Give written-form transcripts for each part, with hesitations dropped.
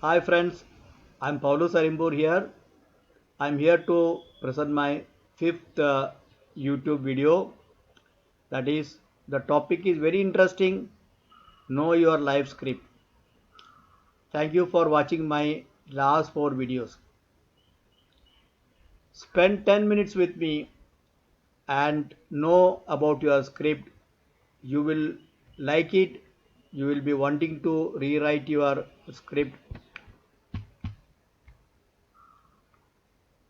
Hi friends, I'm Paulo Sarimbur here. I'm here to present my fifth YouTube video. That is, the topic is very interesting. Know your life script. Thank you for watching my last four videos. Spend 10 minutes with me and know about your script. You will like it. You will be wanting to rewrite your script.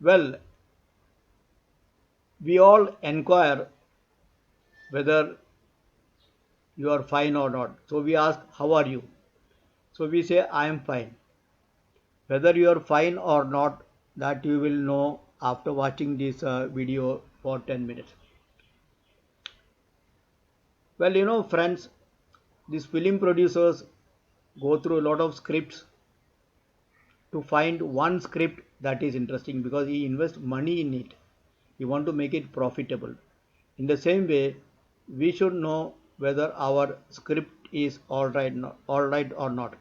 Well, we all inquire whether you are fine or not. So we ask, how are you? So we say, I am fine. Whether you are fine or not, that you will know after watching this video for 10 minutes. Well, friends, these film producers go through a lot of scripts to find one script that is interesting because he invests money in it. He want to make it profitable. In the same way, we should know whether our script is all right or not.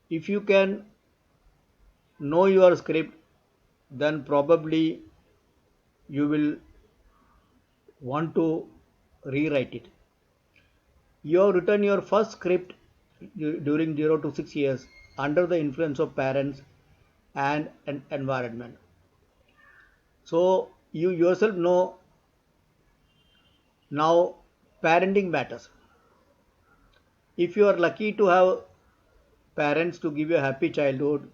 If you can know your script, then probably you will want to rewrite it. You have written your first script during 0 to 6 years under the influence of parents and an environment. So you yourself know now parenting matters. If you are lucky to have parents to give you a happy childhood,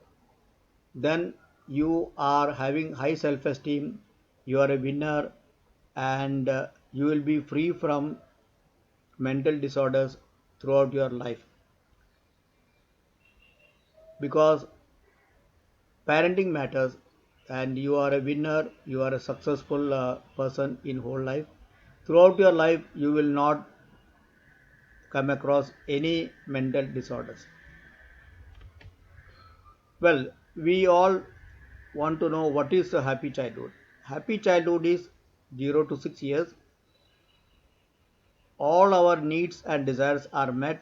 then you are having high self esteem, you are a winner, and you will be free from mental disorders throughout your life because parenting matters and you are a winner, you are a successful person in whole life. Throughout your life you will not come across any mental disorders. Well, we all want to know what is a happy childhood. Happy childhood is 0 to 6 years. All our needs and desires are met.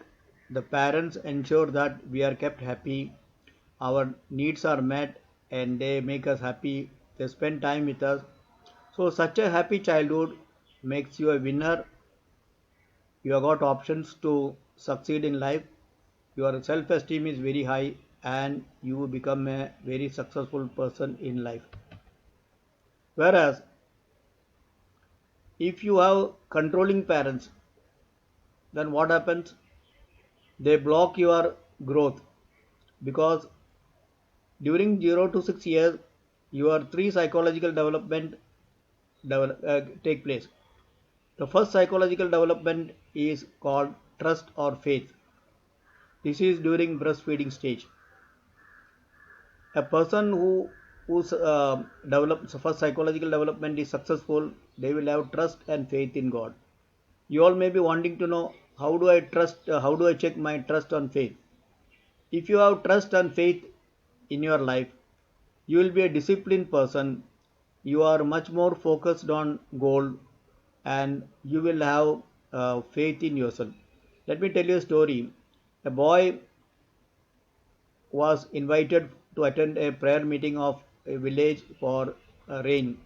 The parents ensure that we are kept happy. Our needs are met and they make us happy. They spend time with us. So, such a happy childhood makes you a winner. You have got options to succeed in life. Your self esteem is very high and you become a very successful person in life. Whereas, if you have controlling parents, then what happens? They block your growth because during 0 to 6 years your three psychological development take place. The first psychological development is called trust or faith. This is during breastfeeding stage. A person whose develops first psychological development is successful, they will have trust and faith in God. You all may be wanting to know, how do I check my trust and faith? If you have trust and faith in your life, you will be a disciplined person. You are much more focused on goal and you will have faith in yourself. Let me tell you a story. A boy was invited to attend a prayer meeting of a village for rain.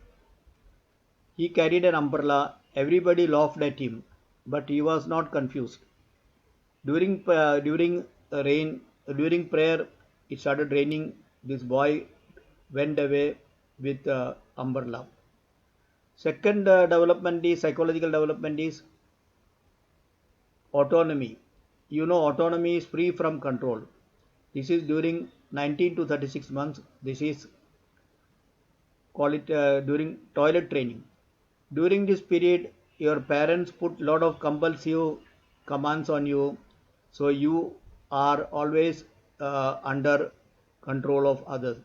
He carried an umbrella. Everybody laughed at him, but he was not confused. During prayer, it started raining. This boy went away with umbrella. Second development is psychological development is autonomy. You know, autonomy is free from control. This is during 19 to 36 months. This is call it during toilet training. During this period, your parents put lot of compulsive commands on you, so you are always under control of others.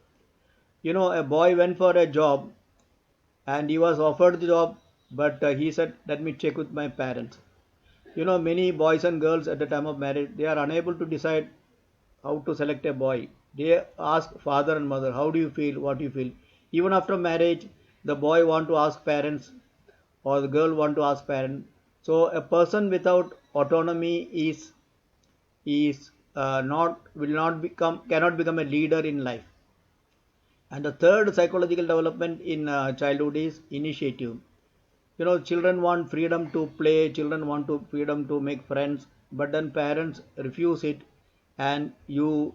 A boy went for a job and he was offered the job, but he said, "Let me check with my parents." Many boys and girls at the time of marriage, they are unable to decide how to select a boy. They ask father and mother, "How do you feel? What do you feel?" Even after marriage, the boy want to ask parents or the girl want to ask parents. So a person without autonomy is not will not become cannot become a leader in life. And the third psychological development in childhood is initiative. Children want freedom to play, children want to freedom to make friends, but then parents refuse it, and you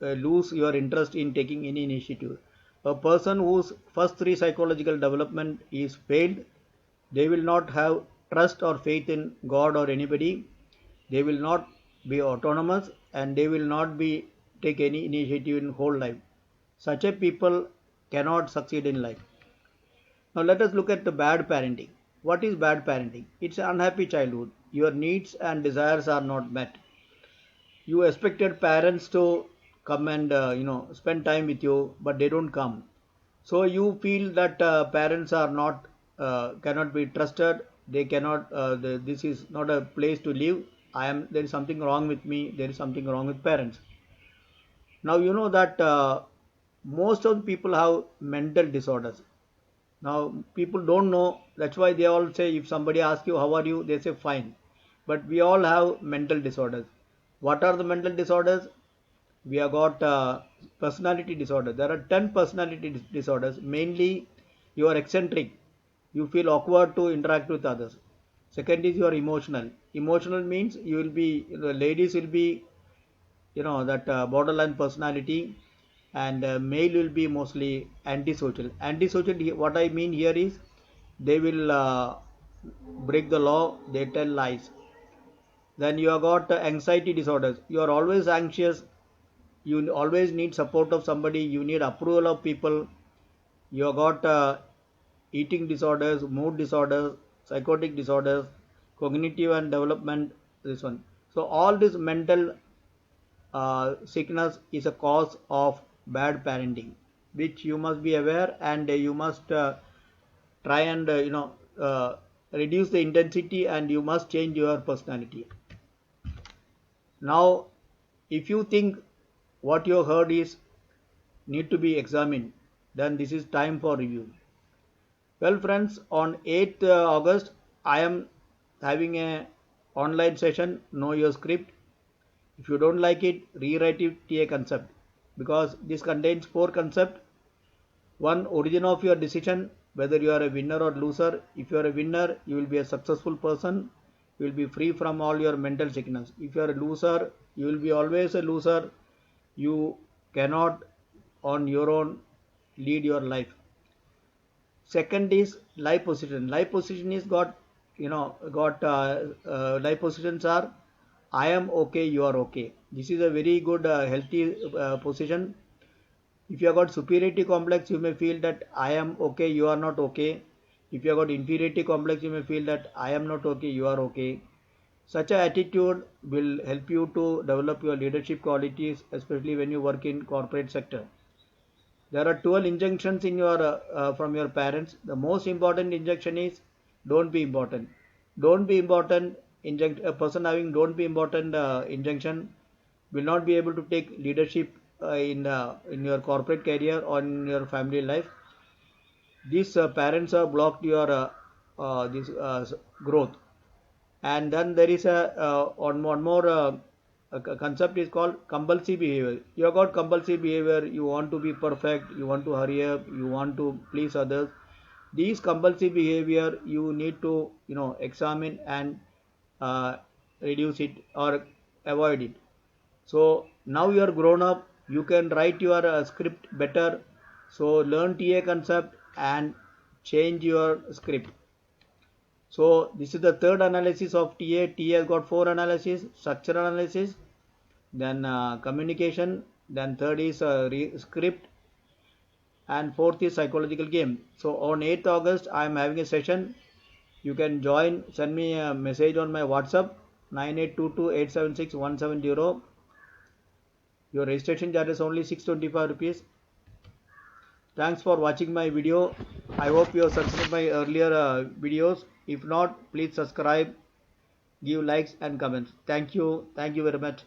lose your interest in taking any initiative. A person whose first three psychological development is failed, they will not have trust or faith in God or anybody. They will not be autonomous, and they will not be take any initiative in whole life. Such a people cannot succeed in life. Now let us look at the bad parenting. What is bad parenting? It's an unhappy childhood. Your needs and desires are not met. You expected parents to come and spend time with you, but they don't come. So you feel that parents are not cannot be trusted. They cannot. This is not a place to live. I am. There is something wrong with me. There is something wrong with parents. Now you know that most of the people have mental disorders. Now people don't know. That's why they all say, if somebody asks you how are you, they say fine. But we all have mental disorders. What are the mental disorders? We have got personality disorder. There are 10 personality disorders. Mainly, you are eccentric. You feel awkward to interact with others. Second is you are emotional. Emotional means you will be, the ladies will be, that borderline personality, and male will be mostly antisocial. Antisocial, what I mean here is they will break the law, they tell lies. Then you have got anxiety disorders. You are always anxious, you always need support of somebody, you need approval of people. You have got eating disorders, mood disorders, psychotic disorders, cognitive and development, this one. So all this mental sickness is a cause of bad parenting, which you must be aware, and you must try and reduce the intensity, and you must change your personality. Now if you think what you heard is need to be examined, then this is time for review. Well friends, on 8th August I am having a online session, know your script. If you don't like it, rewrite it TA concept, because this contains 4 concepts. One, origin of your decision, whether you are a winner or loser. If you are a winner, you will be a successful person. You will be free from all your mental sickness. If you are a loser, you will be always a loser. You cannot on your own lead your life. Second is life position. Life position is life positions are I am okay, you are okay. This is a very good healthy position. If you have got superiority complex, you may feel that I am okay, you are not okay. If you have got inferiority complex, you may feel that I am not okay, you are okay. Such an attitude will help you to develop your leadership qualities, especially when you work in corporate sector. There are 12 injunctions in your from your parents. The most important injunction is don't be important. Don't be important. A person having don't be important injunction will not be able to take leadership in your corporate career or in your family life. These parents have blocked your this growth. And then there is a one more concept is called compulsive behavior. You have got compulsive behavior, you want to be perfect, you want to hurry up, you want to please others. These compulsive behavior you need to examine and uh, reduce it or avoid it. So now you are grown up, you can write your script better. So learn TA concept and change your script. So this is the third analysis of TA. TA has got 4 analysis: structural analysis, then communication, then third is script, and fourth is psychological game. So on 8th August I am having a session. You can join, send me a message on my WhatsApp 9822876170. Your registration charge is only 625 rupees. Thanks for watching my video. I hope you have subscribed my earlier videos. If not, please subscribe, give likes and comments. Thank you very much.